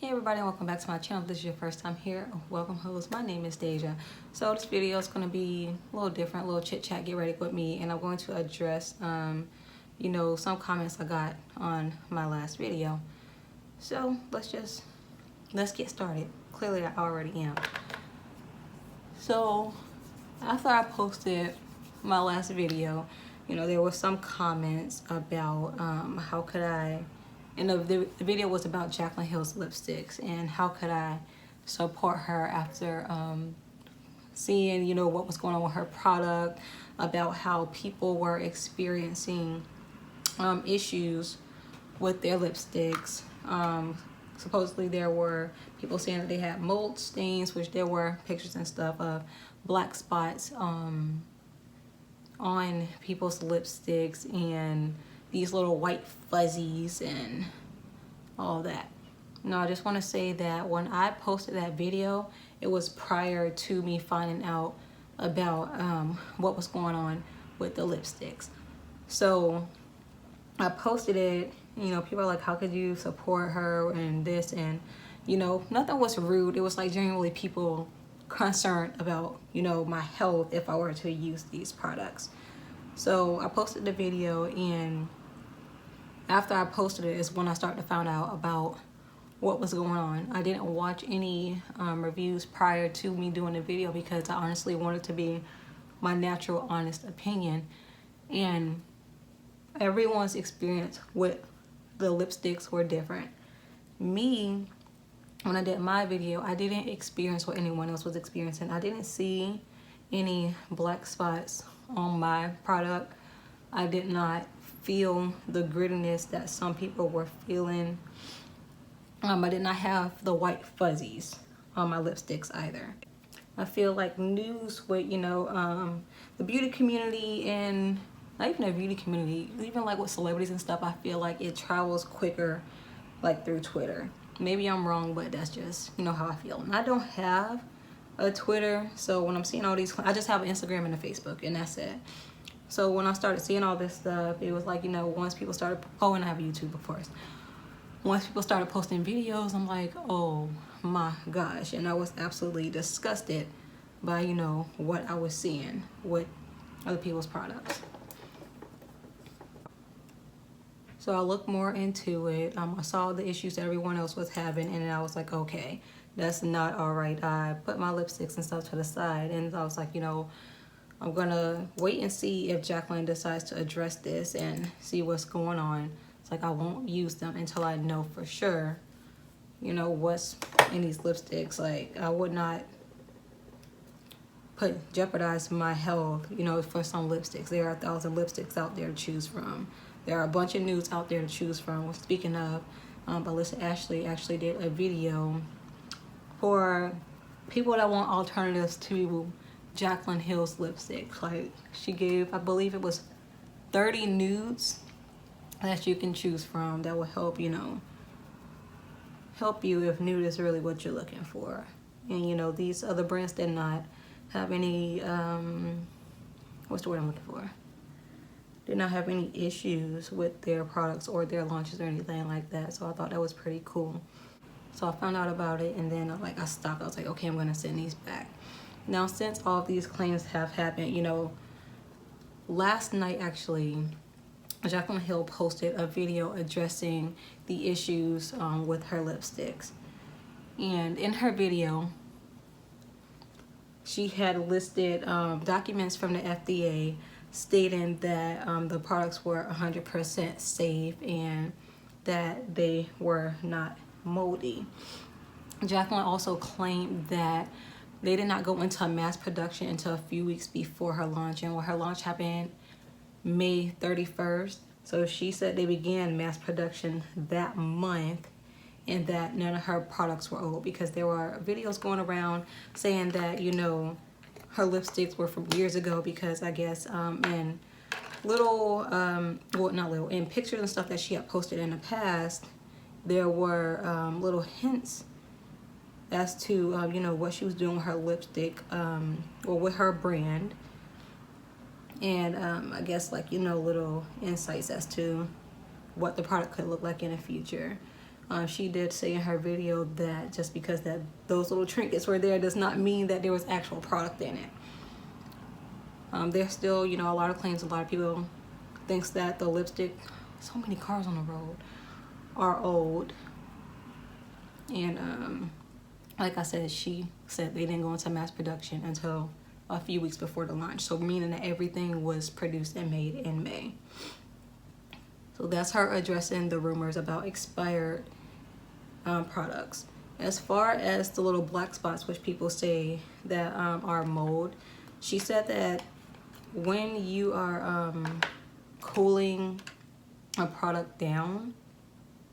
Hey everybody, and welcome back to my channel. If this is your first time here, welcome host. My name is Deja. So this video is going to be a little different, a little chit chat, get ready with me, and I'm going to address some comments I got on my last video. So let's get started. Clearly I already am. So after I posted my last video, there were some comments about how could I, and the video was about Jaclyn Lipsticks and how could I support her after seeing what was going on with her product, about how people were experiencing issues with their lipsticks. Supposedly there were people saying that they had mold stains, which there were pictures and stuff of black spots on people's lipsticks and these little white fuzzies and all that. Now I just want to say that when I posted that video, it was prior to me finding out about what was going on with the lipsticks. So I posted it, people are like, how could you support her and this, and nothing was rude. It was like genuinely people concerned about my health if I were to use these products. So I posted the video, and after I posted it is when I started to find out about what was going on. I didn't watch any reviews prior to me doing the video because I honestly wanted to be my natural, honest opinion. And everyone's experience with the lipsticks were different. Me, when I did my video, I didn't experience what anyone else was experiencing. I didn't see any black spots on my product. I did not feel the grittiness that some people were feeling. I did not have the white fuzzies on my lipsticks either. I feel like news with the beauty community, and not even the beauty community, even like with celebrities and stuff, I feel like it travels quicker like through Twitter. Maybe I'm wrong, but that's just how I feel. And I don't have a Twitter, so when I'm seeing all these, I just have an Instagram and a Facebook, and that's it. So when I started seeing all this stuff, it was like, once people started, and I have YouTube of course. Once people started posting videos, I'm like, oh my gosh. And I was absolutely disgusted by, what I was seeing with other people's products. So I looked more into it. I saw the issues that everyone else was having, and I was like, okay, that's not all right. I put my lipsticks and stuff to the side, and I was like, I'm gonna wait and see if Jaclyn decides to address this and see what's going on. It's like I won't use them until I know for sure, what's in these lipsticks. Like I would not jeopardize my health, for some lipsticks. There are 1,000 lipsticks out there to choose from. There are a bunch of nudes out there to choose from. Speaking of, Alyssa Ashley actually did a video for people that want alternatives to Jaclyn Hill's lipstick. Like she gave, I believe it was 30 nudes that you can choose from that will help help you if nude is really what you're looking for. And these other brands did not have any what's the word I'm looking for, did not have any issues with their products or their launches or anything like that. So I thought that was pretty cool. So I found out about it, and then I stopped. I was like, okay, I'm gonna send these back. Now, since all of these claims have happened, last night actually, Jaclyn Hill posted a video addressing the issues with her lipsticks. And in her video, she had listed documents from the FDA stating that the products were 100% safe and that they were not moldy. Jaclyn also claimed that they did not go into mass production until a few weeks before her launch, and when her launch happened May 31st. So she said they began mass production that month and that none of her products were old, because there were videos going around saying that, her lipsticks were from years ago, because I guess in in pictures and stuff that she had posted in the past, there were little hints as to what she was doing with her lipstick or with her brand, and I guess little insights as to what the product could look like in the future. She did say in her video that just because that those little trinkets were there does not mean that there was actual product in it. There's still, you know, a lot of claims. A lot of people thinks that the lipstick, so many cars on the road, are old. And like I said, she said they didn't go into mass production until a few weeks before the launch. So meaning that everything was produced and made in May. So that's her addressing the rumors about expired products. As far as the little black spots, which people say that are mold, she said that when you are cooling a product down,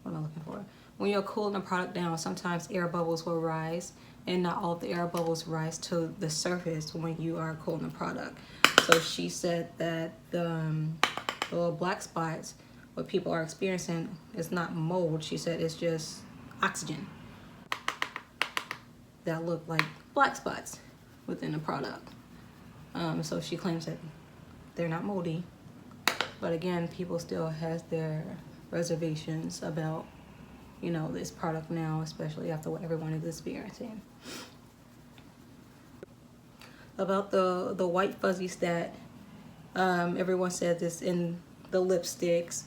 what am I looking for? When you're cooling a product down, sometimes air bubbles will rise, and not all of the air bubbles rise to the surface when you are cooling the product. So she said that the little black spots, what people are experiencing, is not mold. She said it's just oxygen that look like black spots within the product. So she claims that they're not moldy, but again, people still has their reservations about, you know, this product now, especially after what everyone is experiencing. About the white fuzzies that everyone said this in the lipsticks.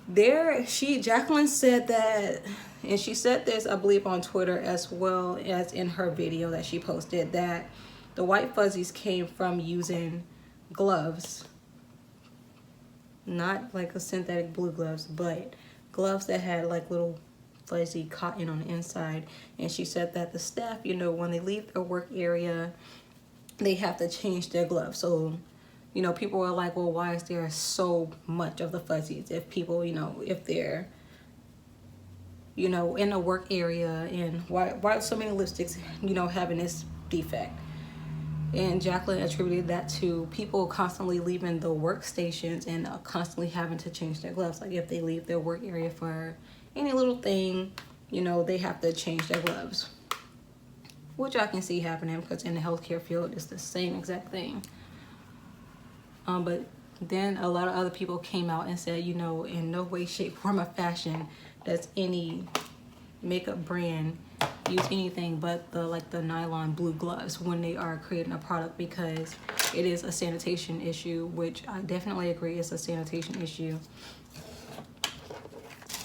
Jaclyn said that, and she said this, I believe, on Twitter as well as in her video that she posted, that the white fuzzies came from using gloves, not like a synthetic blue gloves, but gloves that had like little fuzzy cotton on the inside. And she said that the staff, you know, when they leave their work area, they have to change their gloves. So, you know, people are like, well, why is there so much of the fuzzies if people, you know, if they're, you know, in a work area, and why so many lipsticks, you know, having this defect? And Jaclyn attributed that to people constantly leaving the workstations and constantly having to change their gloves. Like if they leave their work area for any little thing, you know, they have to change their gloves, which I can see happening because in the healthcare field, it's the same exact thing. But then a lot of other people came out and said, you know, in no way, shape, form, or fashion does any makeup brand use anything but the nylon blue gloves when they are creating a product, because it is a sanitation issue, which I definitely agree is a sanitation issue.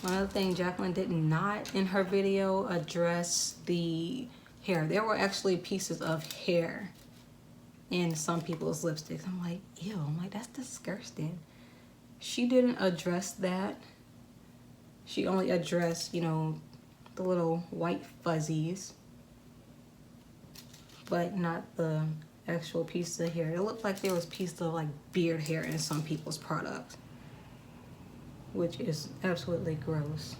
Another thing, Jaclyn did not in her video address the hair. There were actually pieces of hair in some people's lipsticks. I'm like, ew, I'm like, that's disgusting. She didn't address that. She only addressed, you know, the little white fuzzies, but not the actual pieces of hair. It looked like there was pieces of like beard hair in some people's products, which is absolutely gross.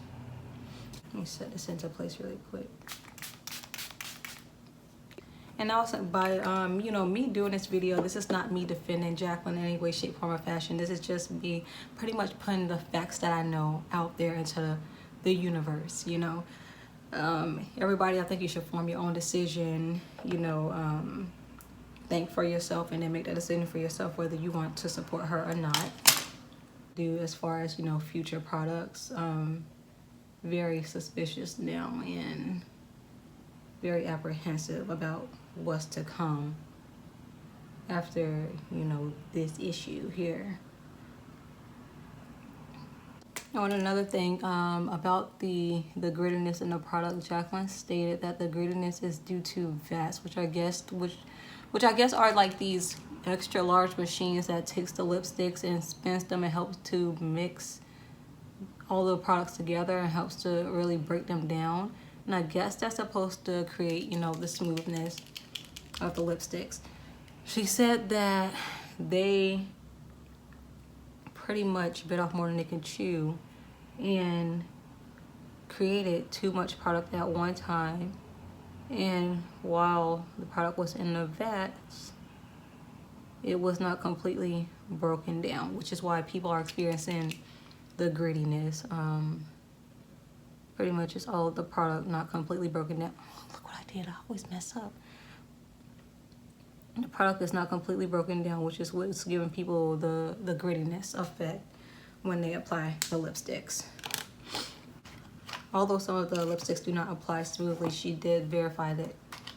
Let me set this into place really quick. And also, by you know, me doing this video, this is not me defending Jaclyn in any way, shape, form, or fashion. This is just me pretty much putting the facts that I know out there into the universe, you know. Everybody, I think you should form your own decision, you know, think for yourself and then make that decision for yourself whether you want to support her or not. Do as far as, you know, future products, very suspicious now and very apprehensive about what's to come after, you know, this issue here. Oh, and another thing about the greediness in the product, Jaclyn stated that the greediness is due to VATs, which I guess are like these extra large machines that takes the lipsticks and spins them and helps to mix all the products together and helps to really break them down. And I guess that's supposed to create, you know, the smoothness of the lipsticks. She said that they pretty much bit off more than they can chew and created too much product at one time. And while the product was in the vats, it was not completely broken down, which is why people are experiencing the greediness. Pretty much it's all of the product not completely broken down. Oh, look what I did, I always mess up. The product is not completely broken down, which is what's giving people the greediness effect when they apply the lipsticks. although some of the lipsticks do not apply smoothly, she did verify that,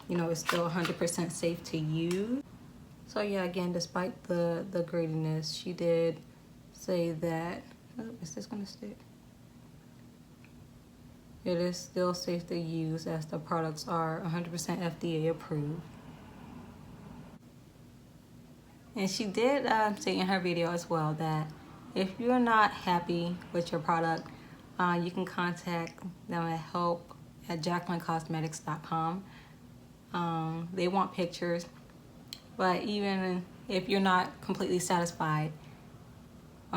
you know, it's still 100% safe to use. So yeah, again, despite the greediness, she did say that, oh, is this gonna stick? It is still safe to use as the products are 100% FDA approved. And she did say in her video as well that if you're not happy with your product, you can contact them at help@jaclyncosmetics.com. They want pictures, but even if you're not completely satisfied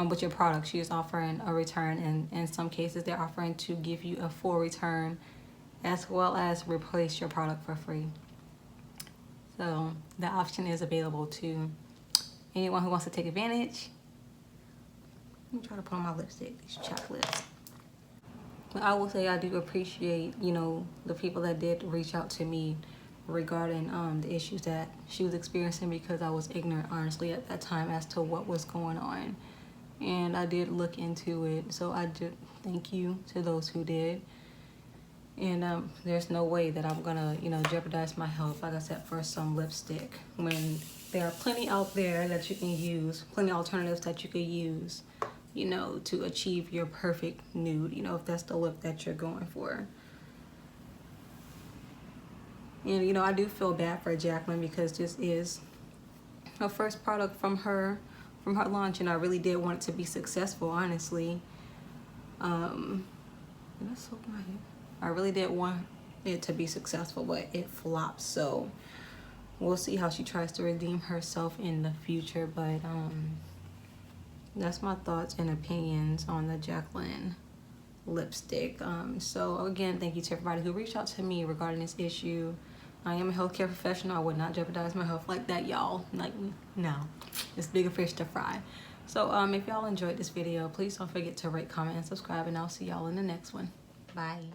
with your product, she is offering a return, and in some cases they're offering to give you a full return as well as replace your product for free. So the option is available to anyone who wants to take advantage. Let me try to put on my lipstick, these chapped lips. But I will say I do appreciate, you know, the people that did reach out to me regarding the issues that she was experiencing, because I was ignorant, honestly, at that time as to what was going on. And I did look into it, so I do thank you to those who did. And there's no way that I'm gonna, you know, jeopardize my health, like I said, for some lipstick, when there are plenty out there that you can use, plenty of alternatives that you could use, you know, to achieve your perfect nude, you know, if that's the look that you're going for. And, you know, I do feel bad for Jaclyn, because this is her first product from her launch, and I really did want it to be successful, honestly. Did I soak my hair? I really did want it to be successful, but it flopped. So we'll see how she tries to redeem herself in the future. But that's my thoughts and opinions on the Jaclyn lipstick. So again, thank you to everybody who reached out to me regarding this issue. I am a healthcare professional. I would not jeopardize my health like that, y'all. Like, no, it's bigger fish to fry. So if y'all enjoyed this video, please don't forget to rate, comment, and subscribe, and I'll see y'all in the next one. Bye.